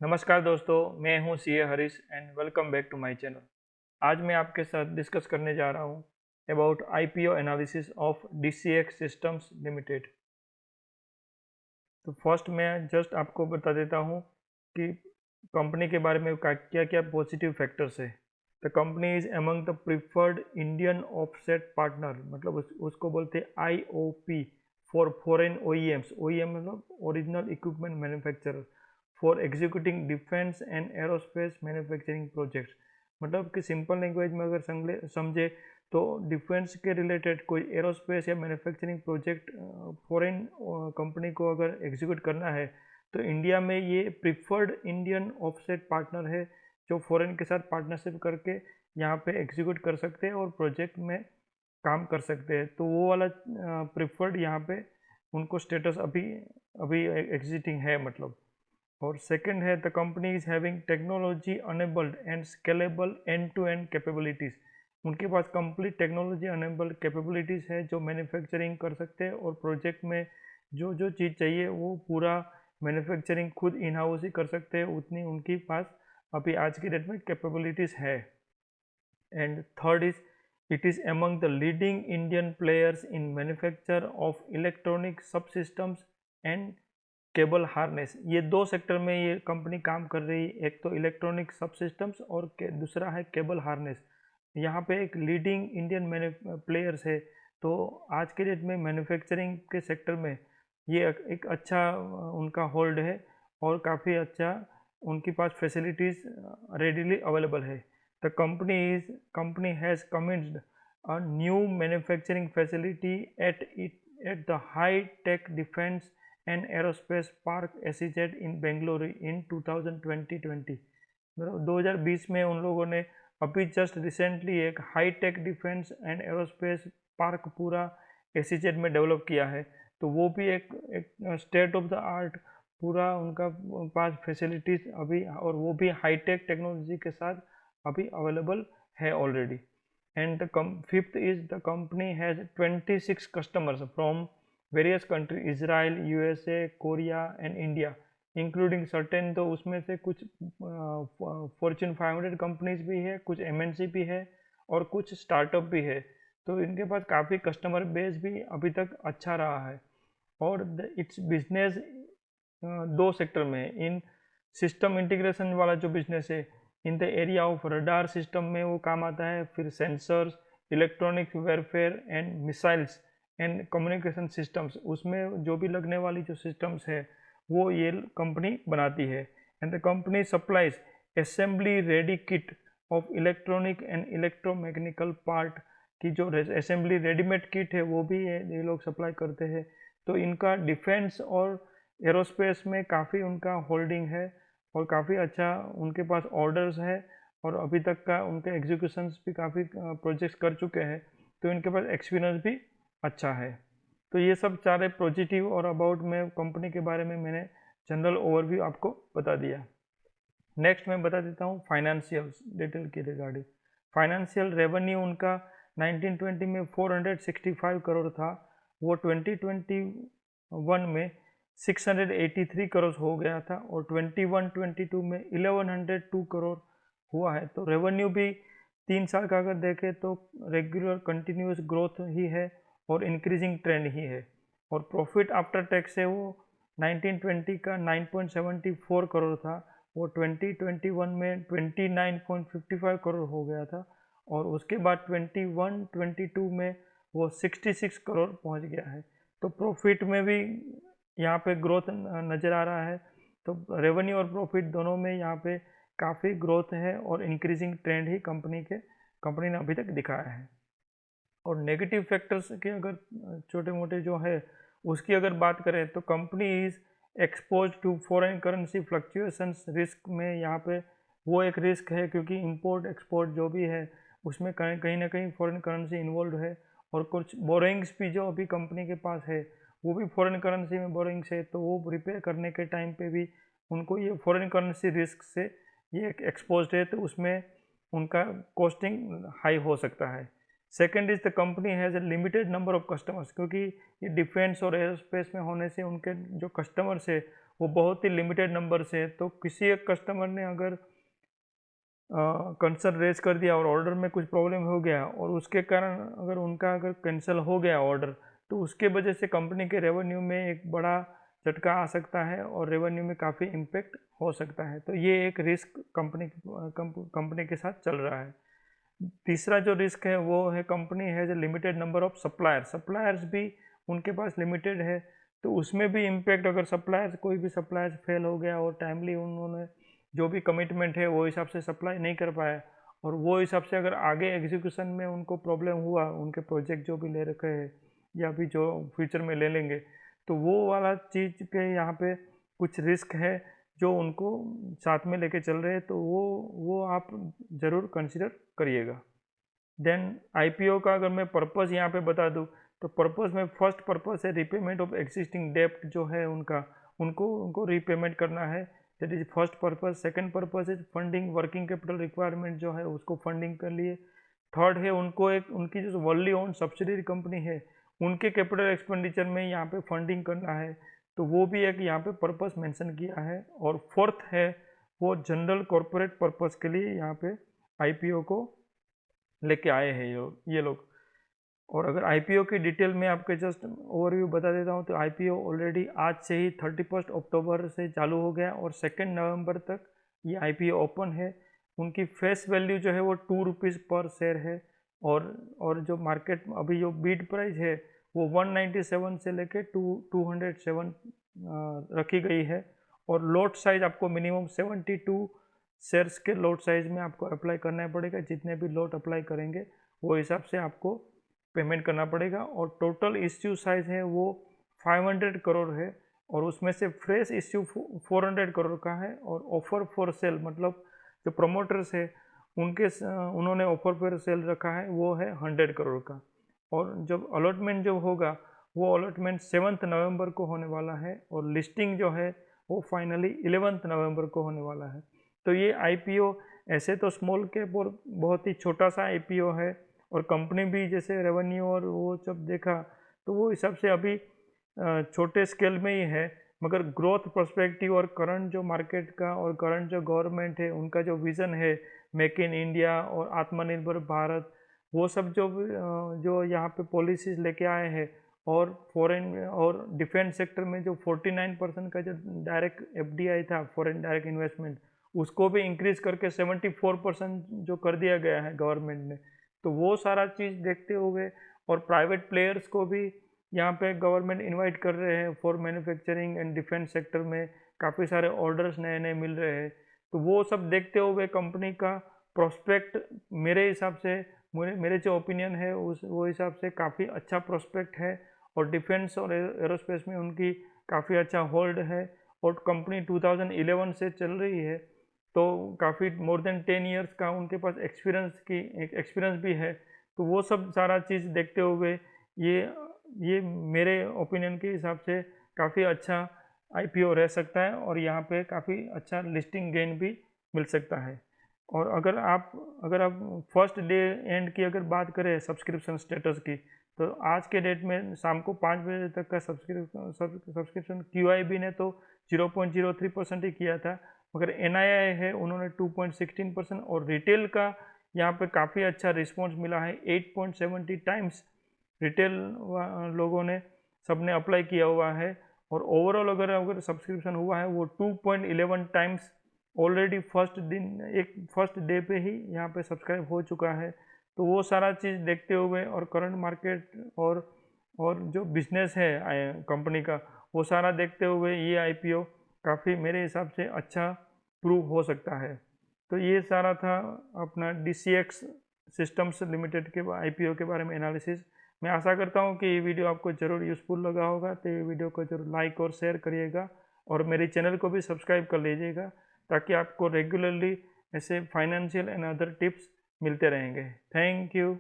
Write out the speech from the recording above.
नमस्कार दोस्तों, मैं हूं CA Harish and welcome back to my channel. आज मैं आपके साथ डिस्कस करने जा रहा हूं about IPO analysis of DCX Systems Limited. तो फर्स्ट मैं जस्ट आपको बता देता हूं कि कंपनी के बारे में क्या क्या पॉजिटिव फैक्टर्स है। The company is among the preferred Indian offset partner, मतलब उसको बोलते हैं IOP for foreign OEMs. OEM मतलब original equipment manufacturer for executing defence and aerospace manufacturing projects. मतलब कि सिंपल लैंग्वेज में अगर समझे तो डिफेंस के रिलेटेड कोई एरोस्पेस या मैन्युफैक्चरिंग प्रोजेक्ट फॉरेन कंपनी को अगर एग्जीक्यूट करना है तो इंडिया में ये प्रिफर्ड इंडियन ऑफसेट पार्टनर है जो फॉरेन के साथ पार्टनरशिप करके यहाँ पे एग्जीक्यूट कर सकते हैं और प्रोजेक्ट में काम कर सकते हैं। तो वो वाला प्रिफर्ड यहाँ पे उनको स्टेटस अभी अभी एग्जिस्टिंग है मतलब। और सेकंड है the company is having technology enabled and scalable end to end capabilities. उनके पास कंप्लीट टेक्नोलॉजी अनेबल्ड कैपेबिलिटीज़ है जो मैन्युफैक्चरिंग कर सकते हैं और प्रोजेक्ट में जो जो चीज़ चाहिए वो पूरा मैन्युफैक्चरिंग खुद इन हाउस ही कर सकते हैं, उतनी उनके पास अभी आज की डेट में कैपेबिलिटीज़ है। And third is it is among the leading Indian players in manufacture of electronic सब सिस्टम्स एंड केबल हार्नेस। ये दो सेक्टर में ये कंपनी काम कर रही है, एक तो इलेक्ट्रॉनिक सब सिस्टम्स और दूसरा है केबल हार्नेस। यहाँ पे एक लीडिंग इंडियन प्लेयर्स है। तो आज के डेट में मैन्युफैक्चरिंग के सेक्टर में ये एक अच्छा उनका होल्ड है और काफ़ी अच्छा उनके पास फैसिलिटीज़ रेडीली अवेलेबल है। The company has commissioned a new manufacturing facility at the high tech defence and aerospace park ACZ in Bengaluru in 2020। मतलब 2020 में उन लोगों ने अभी जस्ट रिसेंटली एक high tech defence and aerospace park पूरा एसीजेड में डेवलप किया है। तो वो भी एक स्टेट ऑफ द आर्ट पूरा उनका पास फैसिलिटीज़ अभी, और वो भी हाई टेक टेक्नोलॉजी के साथ अभी अवेलेबल है already. And the fifth is the company has 26 customers from various country, Israel, USA, Korea and India including certain. तो उसमें से कुछ फॉर्च्यून 500 कंपनीज भी है, कुछ एमएनसी भी है और कुछ स्टार्टअप भी है। तो इनके पास काफ़ी कस्टमर बेस भी अभी तक अच्छा रहा है। और इट्स बिजनेस दो सेक्टर में है। इन सिस्टम इंटीग्रेशन वाला जो बिजनेस है in the area of radar system में वो काम आता है, फिर sensors, electronic warfare and missiles and communication systems, उसमें जो भी लगने वाली जो सिस्टम्स है वो ये कंपनी बनाती है। And the company supplies assembly ready kit of electronic and electromechanical part की जो असेंबली रेडीमेड किट है वो भी ये लोग सप्लाई करते हैं। तो इनका डिफेंस और एरोस्पेस में काफ़ी उनका होल्डिंग है और काफ़ी अच्छा उनके पास ऑर्डर्स है और अभी तक का उनके एग्जीक्यूशंस भी काफ़ी प्रोजेक्ट्स कर चुके हैं। तो इनके पास एक्सपीरियंस भी अच्छा है। तो ये सब सारे पॉजिटिव और अबाउट में कंपनी के बारे में मैंने जनरल ओवरव्यू आपको बता दिया। नेक्स्ट मैं बता देता हूँ फाइनेंशियल डिटेल के रिगार्डिंग। फाइनेंशियल रेवेन्यू उनका 1920 में 465 करोड़ था, वो 2021 में 683 करोड़ हो गया था और 21-22 में 1102 करोड़ हुआ है। तो रेवेन्यू भी 3 साल का अगर देखें तो रेगुलर कंटिन्यूस ग्रोथ ही है और इंक्रीजिंग ट्रेंड ही है। और प्रॉफिट आफ्टर टैक्स है वो 1920 का 9.74 करोड़ था, वो 2021 में 29.55 करोड़ हो गया था और उसके बाद 21-22 में वो 66 करोड़ पहुंच गया है। तो प्रॉफिट में भी यहाँ पे ग्रोथ नज़र आ रहा है। तो रेवेन्यू और प्रॉफिट दोनों में यहाँ पे काफ़ी ग्रोथ है और इंक्रीजिंग ट्रेंड ही कंपनी ने अभी तक दिखाया है। और नेगेटिव फैक्टर्स के अगर छोटे मोटे जो है उसकी अगर बात करें तो company is expose to foreign currency fluctuations risk में यहाँ पे वो एक रिस्क है क्योंकि इंपोर्ट एक्सपोर्ट जो भी है उसमें कहीं ना कहीं फॉरेन करेंसी इन्वॉल्व है। और कुछ बोरिंग्स भी जो अभी कंपनी के पास है वो भी फॉरेन करेंसी में बोरिंग्स है, तो वो रिपेयर करने के टाइम पे भी उनको ये फॉरेन करेंसी रिस्क से ये एक्सपोज है, तो उसमें उनका कॉस्टिंग हाई हो सकता है। Second is the company has a limited number of customers, क्योंकि ये डिफेंस और एयरोस्पेस में होने से उनके जो कस्टमर्स है वो बहुत ही लिमिटेड नंबर से है। तो किसी एक कस्टमर ने अगर कंसर्न रेज कर दिया और ऑर्डर में कुछ प्रॉब्लम हो गया और उसके कारण अगर उनका अगर कैंसिल हो गया ऑर्डर, तो उसके वजह से कंपनी के रेवेन्यू में एक बड़ा झटका आ सकता है और रेवेन्यू में काफ़ी इम्पेक्ट हो सकता है। तो ये एक रिस्क कंपनी के साथ चल रहा है। तीसरा जो रिस्क है वो है company has a limited number of suppliers भी उनके पास लिमिटेड है, तो उसमें भी इम्पेक्ट, अगर कोई भी सप्लायर्स फेल हो गया और टाइमली उन्होंने जो भी कमिटमेंट है वो हिसाब से सप्लाई नहीं कर पाया और वो हिसाब से अगर आगे एग्जीक्यूशन में उनको प्रॉब्लम हुआ, उनके प्रोजेक्ट जो भी ले रखे हैं या भी जो फ्यूचर में ले लेंगे, तो वो वाला चीज़ के यहाँ पे कुछ रिस्क है जो उनको साथ में लेके चल रहे हैं, तो वो आप ज़रूर कंसिडर करिएगा। देन आईपीओ का अगर मैं पर्पस यहाँ पे बता दूँ, तो पर्पस में फर्स्ट पर्पस है रिपेमेंट ऑफ एक्जिस्टिंग डेप्ट जो है उनको रिपेमेंट करना है, that is first purpose. Second purpose is funding working capital requirement जो है उसको फंडिंग कर लिए। थर्ड है उनकी जो वर्ल्डली ओन सब्सिडरी कंपनी है उनके कैपिटल एक्सपेंडिचर में यहाँ पे फंडिंग करना है, तो वो भी एक यहाँ पे पर्पस मेंशन किया है। और फोर्थ है वो जनरल कॉरपोरेट पर्पस के लिए यहाँ पे आईपीओ को लेके आए हैं ये लोग। और अगर आईपीओ की डिटेल में आपके जस्ट ओवरव्यू बता देता हूँ, तो आईपीओ ऑलरेडी आज से ही 31 अक्टूबर से चालू हो गया और 2 नवंबर तक ये आईपीओ ओपन है। उनकी फेस वैल्यू जो है वो ₹2 पर शेयर है और जो मार्केट अभी जो बीड प्राइस है वो 197 से लेके 207 रखी गई है। और लोट साइज आपको मिनिमम 72 शेयर्स के लोट साइज में आपको अप्लाई करना पड़ेगा। जितने भी लोट अप्लाई करेंगे वो हिसाब से आपको पेमेंट करना पड़ेगा। और टोटल इश्यू साइज है वो 500 करोड़ है और उसमें से फ्रेश इश्यू 400 करोड़ का है। और ऑफर फॉर सेल मतलब जो प्रमोटर्स है उन्होंने ऑफर फॉर सेल रखा है वो है 100 करोड़ का। और जब अलॉटमेंट जो होगा वो अलॉटमेंट 7 नवंबर को होने वाला है और लिस्टिंग जो है वो फाइनली 11 नवंबर को होने वाला है। तो ये आईपीओ ऐसे तो स्मॉल कैप और बहुत ही छोटा सा आईपीओ है और कंपनी भी जैसे रेवेन्यू और वो सब देखा तो वो हिसाब से अभी छोटे स्केल में ही है, मगर ग्रोथ पर्सपेक्टिव और करंट जो मार्केट का और करंट जो गवर्नमेंट है उनका जो विज़न है मेक इन इंडिया और आत्मनिर्भर भारत, वो सब जो यहाँ पे पॉलिसीज़ लेके आए हैं और फॉरेन और डिफेंस सेक्टर में जो 49% का जो डायरेक्ट एफडीआई था फॉरेन डायरेक्ट इन्वेस्टमेंट उसको भी इंक्रीज़ करके 74% जो कर दिया गया है गवर्नमेंट ने। तो वो सारा चीज़ देखते हुए और प्राइवेट प्लेयर्स को भी यहाँ पे गवर्नमेंट इनवाइट कर रहे हैं for manufacturing and defence sector में काफ़ी सारे ऑर्डर्स नए नए मिल रहे हैं। तो वो सब देखते हुए कंपनी का प्रोस्पेक्ट मेरे हिसाब से मेरे जो ओपिनियन है वो हिसाब से काफ़ी अच्छा प्रोस्पेक्ट है और डिफेंस और एरोस्पेस में उनकी काफ़ी अच्छा होल्ड है। और कंपनी 2011 से चल रही है तो काफ़ी मोर देन 10 इयर्स का उनके पास एक्सपीरियंस भी है। तो वो सब सारा चीज़ देखते हुए ये मेरे ओपिनियन के हिसाब से काफ़ी अच्छा आईपीओ रह सकता है और यहाँ पे काफ़ी अच्छा लिस्टिंग गेन भी मिल सकता है। और अगर आप फर्स्ट डे एंड की अगर बात करें सब्सक्रिप्शन स्टेटस की, तो आज के डेट में शाम को 5 बजे तक का सब्सक्रिप्शन QIB ने तो 0.03% ही किया था, मगर NII है उन्होंने 2.16% और रिटेल का यहाँ पे काफ़ी अच्छा रिस्पॉन्स मिला है। 8.70 टाइम्स रिटेल लोगों ने सबने अप्लाई किया हुआ है और ओवरऑल अगर सब्सक्रिप्शन हुआ है वो 2.11 टाइम्स ऑलरेडी फर्स्ट डे पे ही यहाँ पे सब्सक्राइब हो चुका है। तो वो सारा चीज़ देखते हुए और करंट मार्केट और जो बिजनेस है कंपनी का वो सारा देखते हुए ये आईपीओ काफ़ी मेरे हिसाब से अच्छा प्रूव हो सकता है। तो ये सारा था अपना DCX सिस्टम्स लिमिटेड के आईपीओ के बारे में एनालिसिस। मैं आशा करता हूँ कि ये वीडियो आपको ज़रूर यूज़फुल लगा होगा, तो ये वीडियो को ज़रूर लाइक और शेयर करिएगा और मेरे चैनल को भी सब्सक्राइब कर लीजिएगा ताकि आपको रेगुलरली ऐसे फाइनेंशियल एंड अदर टिप्स मिलते रहेंगे। Thank you.